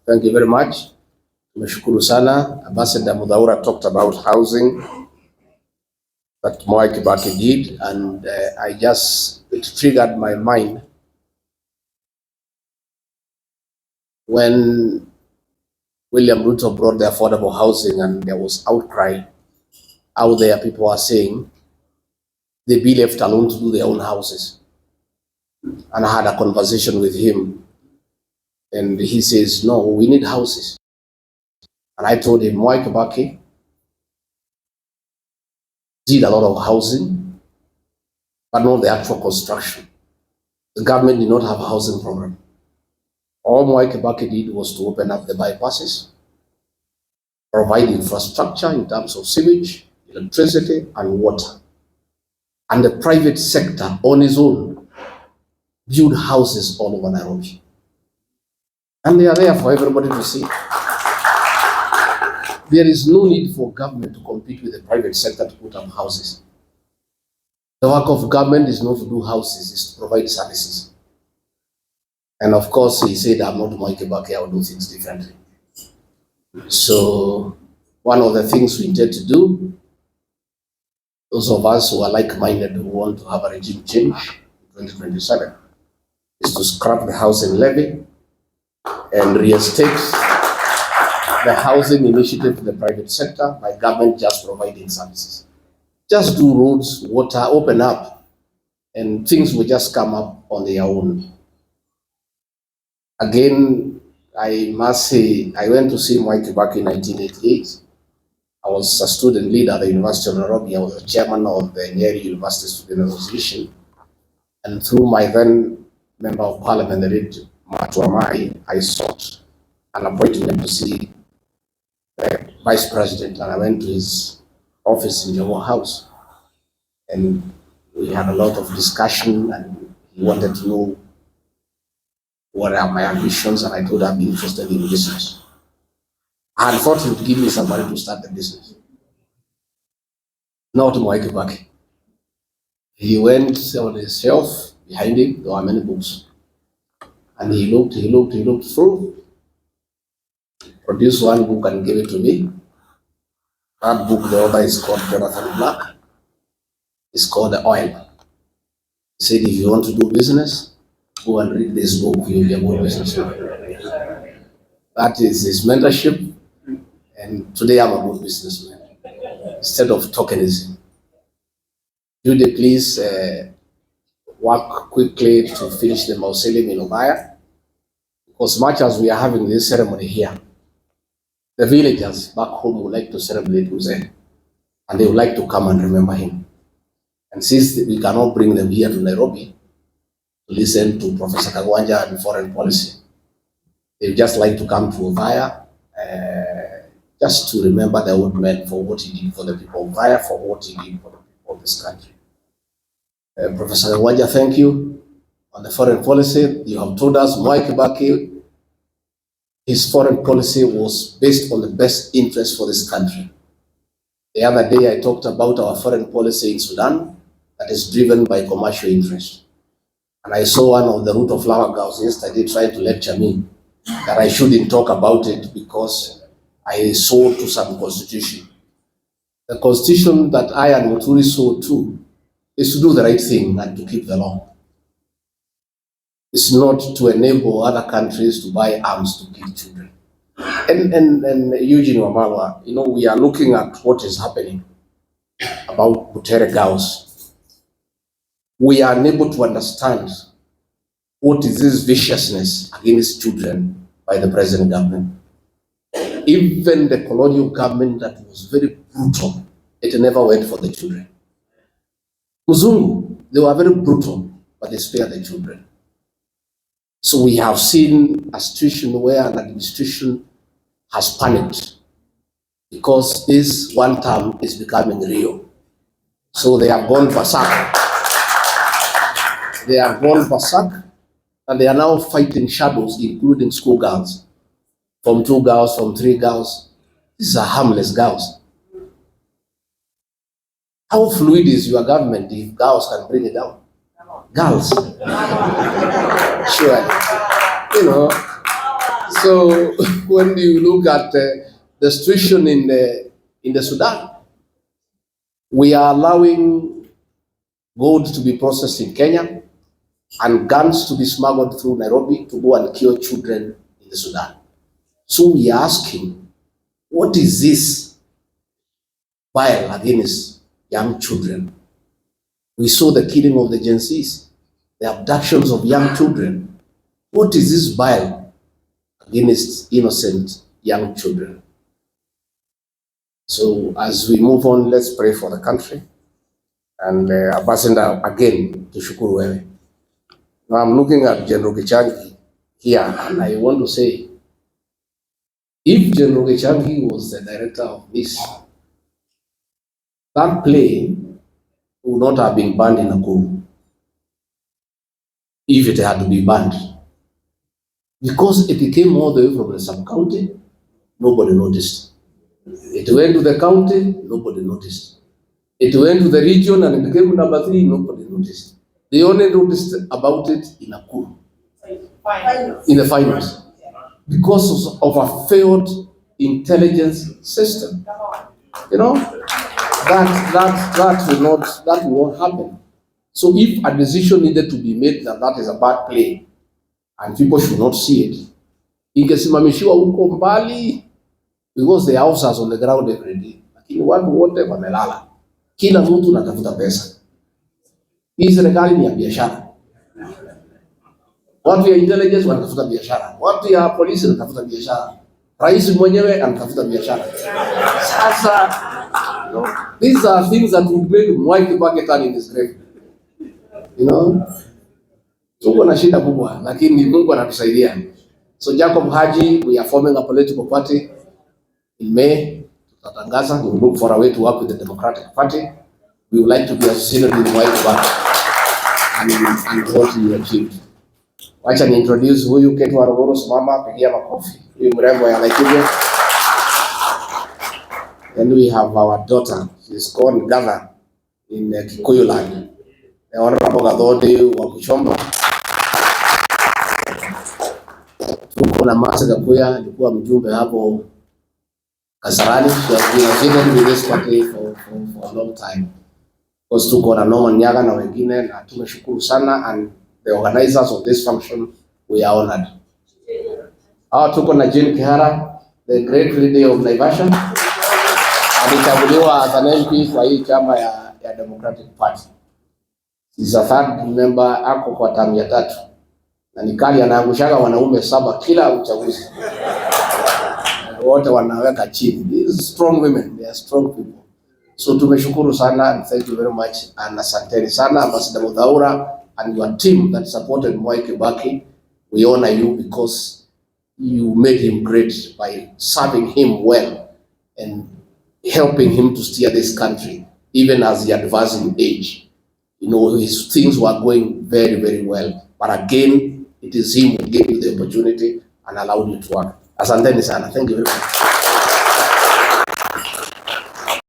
Thank you very much. Tumeshukuru sana. Ambassador Mudhaura talked about housing that Mwai Kibaki did, and it triggered my mind when William Ruto brought the affordable housing and there was outcry out there. People are saying they be left alone to do their own houses. And I had a conversation with him and he says, no, we need houses. And I told him, Mwai Kibaki did a lot of housing, but not the actual construction. The government did not have a housing program. All Mwai Kibaki did was to open up the bypasses, provide infrastructure in terms of sewage, electricity, and water. And the private sector on its own build houses all over Nairobi. And they are there for everybody to see. There is no need for government to compete with the private sector to put up houses. The work of government is not to do houses, it's to provide services. And of course, he said, I'm not Mwai Kibaki, I will do things differently. So one of the things we intend to do, those of us who are like-minded who want to have a regime change in 2027, is to scrap the housing levy and reinstate the housing initiative to the private sector by government just providing services. Just do roads, water, open up, and things will just come up on their own. Again, I must say, I went to see Mwai Kibaki in 1988. I was a student leader at the University of Nairobi. I was the chairman of the Nyeri University Student Association. And through my then Member of Parliament, the late Matuamai, I sought an appointment to see the Vice President, and I went to his office in Jomo House. And we had a lot of discussion, and he wanted to know what are my ambitions, and I told him I'm interested in business. I had thought him to give me some money to start the business. Not Mwai Kibaki. He went on his shelf, behind him, there were many books. And he looked through, produced one book and gave it to me. That book, the author is called Jonathan Black. It's called The Oil. He said, if you want to do business, go and read this book, you'll be a good businessman. That is his mentorship, and today I'm a good businessman, instead of tokenism. Judy, please work quickly to finish the mausoleum in Obaya, because much as we are having this ceremony here, the villagers back home would like to celebrate Mzee, and they would like to come and remember him. And since we cannot bring them here to Nairobi to listen to Professor Kagwanja and foreign policy, they would just like to come to Obaya just to remember the old man for what he did for the people of Obaya, for what he did for the people of this country. Professor Kagwanja, thank you. On the foreign policy, you have told us Mwai Kibaki, his foreign policy was based on the best interest for this country. The other day I talked about our foreign policy in Sudan that is driven by commercial interest. And I saw one of the RUTO flower girls yesterday trying to lecture me that I shouldn't talk about it because I sold to some constitution. The constitution that I and Muturi sold to is to do the right thing and to keep the law. It's not to enable other countries to buy arms to kill children. And Eugene Wamalwa, we are looking at what is happening about Butere girls. We are unable to understand what is this viciousness against children by the present government. Even the colonial government that was very brutal, it never went for the children. Muzungu, they were very brutal, but they spared the children. So we have seen a situation where an administration has panicked because this one term is becoming real. So they have gone berserk. They have gone berserk, and they are now fighting shadows, including schoolgirls. From 2 girls, from 3 girls. These are harmless girls. How fluid is your government if girls can bring it down? Girls. Sure. So when you look at the situation in the Sudan, we are allowing gold to be processed in Kenya and guns to be smuggled through Nairobi to go and kill children in the Sudan. So we are asking, what is this bile against young children? We saw the killing of the Gen Zs, the abductions of young children. What is this bile against innocent young children? So as we move on, let's pray for the country. And Ambassador, again, to shukuru wewe. Now I'm looking at General Gachagua here, and I want to say, if General Gachagua was the director of this, that plane would not have been banned in Nakuru if it had to be banned. Because it came all the way from the sub-county, nobody noticed. It went to the county, nobody noticed. It went to the region and it became number 3, nobody noticed. They only noticed about it in Nakuru, in the finals, because of a failed intelligence system. You know, that will not happen. So if a decision needed to be made that is a bad play and people should not see it, ingesimamishiwa huko mbali, because the houses on the ground every day. Lakini watu wote wamelala, kila mtu anatafuta pesa. Hii serikali ni ya biashara. Watu ya intelligence wanatafuta biashara, watu ya polisi wanatafuta biashara, rais mwenyewe anatafuta biashara. Sasa these are things that would make Mwai Kibaki turn in his grave. You know, tuko na shida kubwa, lakini Mungu anatusaidia. So Jacob Haji, we are forming a political party in May. Tutatangaza, we will look for a way to work with the Democratic Party. We would like to be associated with Mwai Kibaki and what he achieved. Wacha ni introduce huyu Kate Waruguru, simama pigia makofi. Huyu mrembo ya Laikipia. And we have our daughter, she's called Gather in Kikuyu land. The Honorable Gathode wa Kuchomba. Tuko na Masa Gakuya, alikuwa mjumbe hapo Kasarani. She has been associated with this party for a long time. Because tuko na Norman Nyaga na wengine, na tumeshukuru sana, and the organizers of this function, we are honored. Tuko na Jane Kihara, the great lady of Naivasha. Alichaguliwa as an MP kwa hii chama ya Democratic Party. He's a third member, ako kwa tamu ya 3. Na nikali anaangushaga wanaume 7 kila uchaguzi. Wote wanaweka chini. These strong women, they are strong people. So tumeshukuru sana, and thank you very much, and asanteni sana Ambassador Muthaura and your team that supported Mwai Kibaki. We honor you because you made him great by serving him well and helping him to steer this country, even as he advanced in age. You know, his things were going very, very well. But again, it is him who gave you the opportunity and allowed you to work. Asanteni sana. Thank you very much.